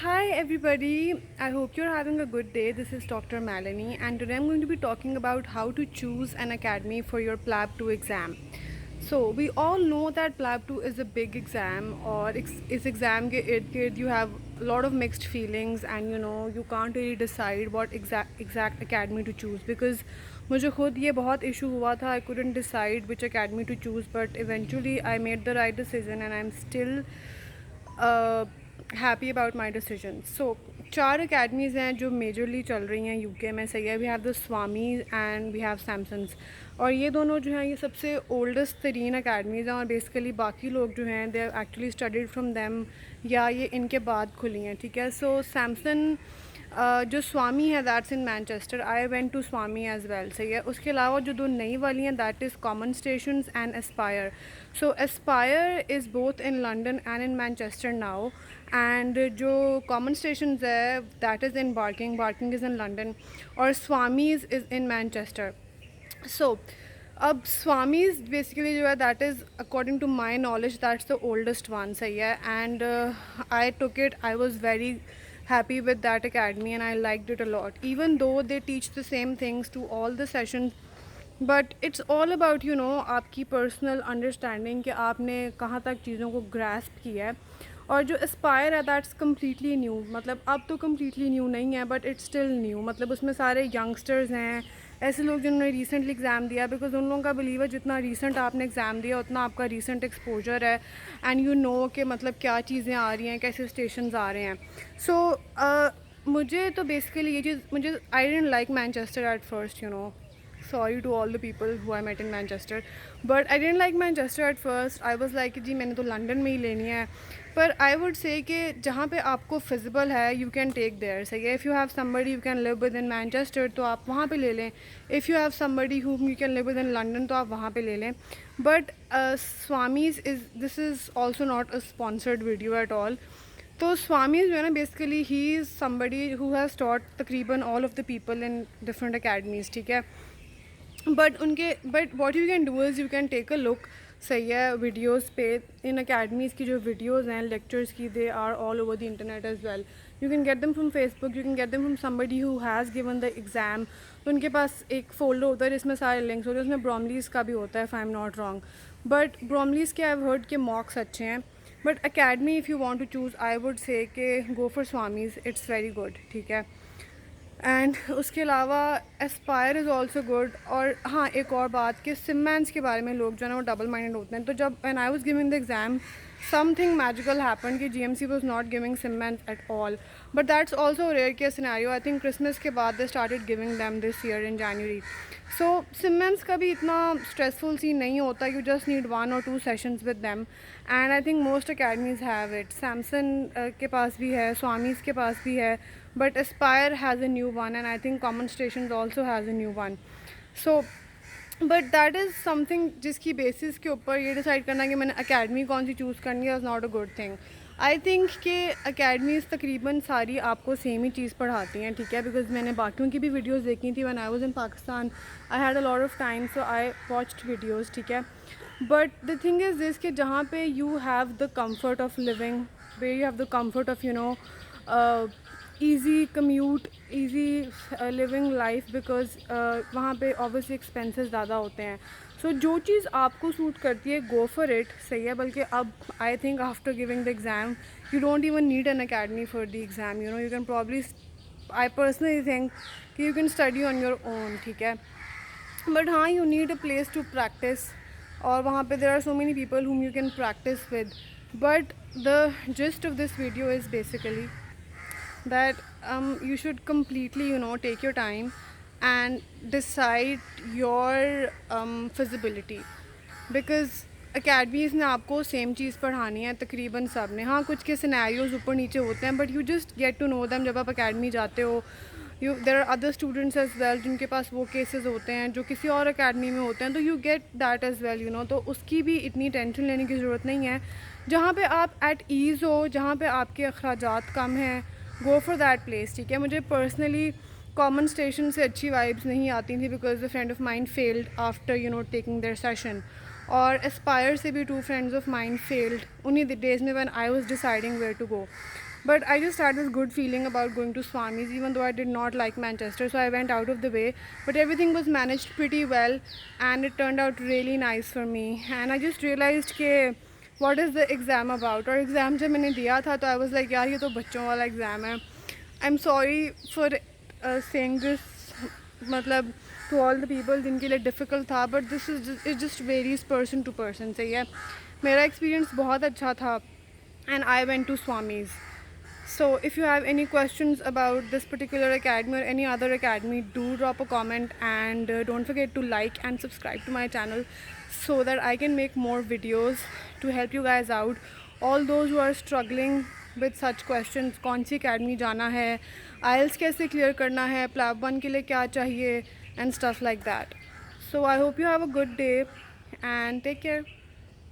Hi everybody, I hope you're having a good day. This is Dr. Malini, and today I'm going to be talking about how to choose an academy for your PLAB 2 exam. So, we all know that PLAB 2 is a big exam, or इस exam के इर्द गिर्द you have a lot of mixed feelings, and you can't really decide what exact academy to choose because मुझे खुद ये बहुत issue हुआ था. I couldn't decide which academy to choose, but eventually I made the right decision and I'm still happy about my decision. So चार academies हैं जो majorly चल रही हैं UK में. सही है, we have the Swamis and we have Samsons, और ये दोनों जो हैं ये सबसे oldest तरीन academies हैं, और basically बाकी लोग जो हैं they have actually studied from them या ये इनके बाद खुली हैं. ठीक है, so Samson जो स्वामी है that's in Manchester. I went to Swami as well. सही है, उसके अलावा जो दो नई वाली हैं that is common stations and Aspire. So Aspire is both in London and in Manchester now, and जो कॉमन स्टेशंस है that is in Barking is in London, और स्वामीज़ इज़ इन मैनचेस्टर. सो अब स्वामीज़ बेसिकली जो है that is according to my knowledge that's the oldest one. सही है, and I took it. I was very happy with that academy and I liked it a lot, even though they teach the same things to all the sessions, but it's all about आपकी personal understanding कि आपने कहाँ तक चीज़ों को grasp किया है. और जो एस्पायर है दैट्स कम्प्लीटली न्यू, मतलब अब तो कम्प्लीटली न्यू नहीं है बट इट्स स्टिल न्यू. मतलब उसमें सारे यंगस्टर्स हैं, ऐसे लोग जिन्होंने रिसेंटली एग्ज़ाम दिया, बिकॉज उन लोगों का बिलीव है जितना रिसेंट आपने एग्ज़ाम दिया उतना आपका रिसेंट एक्सपोजर है एंड यू नो कि मतलब क्या चीज़ें आ रही हैं, कैसे स्टेशंस आ रहे हैं. सो मुझे तो बेसिकली ये चीज़ मुझे I didn't like Manchester at first. Sorry to all the people who I met in Manchester, but I didn't like Manchester at first. I was like जी मैंने तो लंदन में ही लेनी है. पर आई वुड से कि जहाँ पे आपको फिजिबल है यू कैन टेक देयर. सही है, if you have somebody you can live with in Manchester तो आप वहाँ पे ले लें. If you have somebody whom you can live with in London तो आप वहाँ पे ले लें. But Swamy's is this is also not a sponsored video at all. तो स्वामीज़ जो है ना basically he is somebody who has taught तकरीबन all of the people in different academies. ठीक है, but what you can do is you can take a look. सही है, videos पे इन अकेडमीज़ की जो वीडियोज़ हैं लेक्चर्स की they are all over the internet as well. You can get them from Facebook, you can get them from somebody who has given the exam. तो उनके पास एक फ़ोल्डर होता है जिसमें सारे लिंक्स होते हैं, उसमें ब्रॉमलीज़ का भी होता है if I am not wrong. But Bromley's के आई हैव हर्ड के मॉक्स अच्छे हैं. But academy if you want to choose I would say कि go for Swamy's, it's very good. ठीक है, एंड उसके अलावा एस्पायर इज़ ऑल्सो गुड. और हाँ, एक और बात कि सिमैंस के बारे में लोग जो है ना वो डबल माइंडेड होते हैं. तो जब when I was giving the exam something magical happen कि GMC was not giving SimMans at all, but that's also rare case scenario. I think Christmas के बाद they started giving them this year in January. So SimMans का भी इतना stressful scene नहीं होता. You just need 1 or 2 sessions with them, and I think most academies have it. Samson के पास भी है, स्वामीज़ के पास भी है, but Aspire has a new one and I think Common Stations also has a new one. So but that is something जिसकी basis के ऊपर ये डिसाइड करना कि मैंने अकेडमी कौन सी चूज़ करनी है is not a good thing. I think कि अकेडमीज़ तकरीबन सारी आपको सेम ही चीज़ पढ़ाती हैं. ठीक है, बिकॉज मैंने बाकियों की भी वीडियोज़ देखी थी. When I was in Pakistan I had a lot of time so I watched videos. ठीक है, but the thing is this कि जहाँ पे you have the comfort of living, way you have the comfort of easy commute, easy living life, because वहाँ पे obviously expenses ज़्यादा होते हैं. सो जो चीज़ आपको सूट करती है गो फॉर इट. सही है, बल्कि अब I think after giving the exam you don't even need an academy for the exam. You can probably, I personally think कि you can study on your own. ठीक है, but हाँ you need a place to practice, और वहाँ पे there are so many people whom you can practice with. But the gist of this video is basically that you should completely take your time and decide your feasibility, because academies ने आपको same चीज़ पढ़ानी है तकरीबन सब ने. हाँ, कुछ के सिनेरियोज़ ऊपर नीचे होते हैं but you just get to know them जब आप अकेडमी जाते हो. There are other students as well जिनके पास वो केसेस होते हैं जो किसी और अकेडमी में होते हैं, तो you get that as well. तो उसकी भी इतनी टेंशन लेने की ज़रूरत नहीं है. जहाँ पे आप एट ईज़ हो, जहाँ पे आपके अखराजात कम हैं, गो फॉर दैट प्लेस. ठीक है, मुझे पर्सनली कॉमन स्टेशन से अच्छी वाइब्स नहीं आती थी because the friend of mind failed after taking their session, और एस्पायर से भी 2 फ्रेंड्स ऑफ माइंड फेल्ड उन्हीं डेज़ में when I was deciding where to go. But I just had this good feeling about going to Swami's, even though I did not like Manchester, so I went out of the way. But everything was managed pretty well, and it turned out really nice for me. And I just realized कि what is the exam about? और exam जब मैंने दिया था तो I was like यार ये तो बच्चों वाला exam है. I'm sorry for saying this, मतलब to all the people जिनके लिए difficult था, but this is just, it just varies person to person. सही है. मेरा experience बहुत अच्छा था, and I went to Swami's. So if you have any questions about this particular academy or any other academy, do drop a comment, and don't forget to like and subscribe to my channel so that I can make more videos to help you guys out. All those who are struggling with such questions, कौन सी academy जाना है, IELTS कैसे clear करना है, PLAB 1 के लिए क्या चाहिए, and stuff like that. So I hope you have a good day and take care.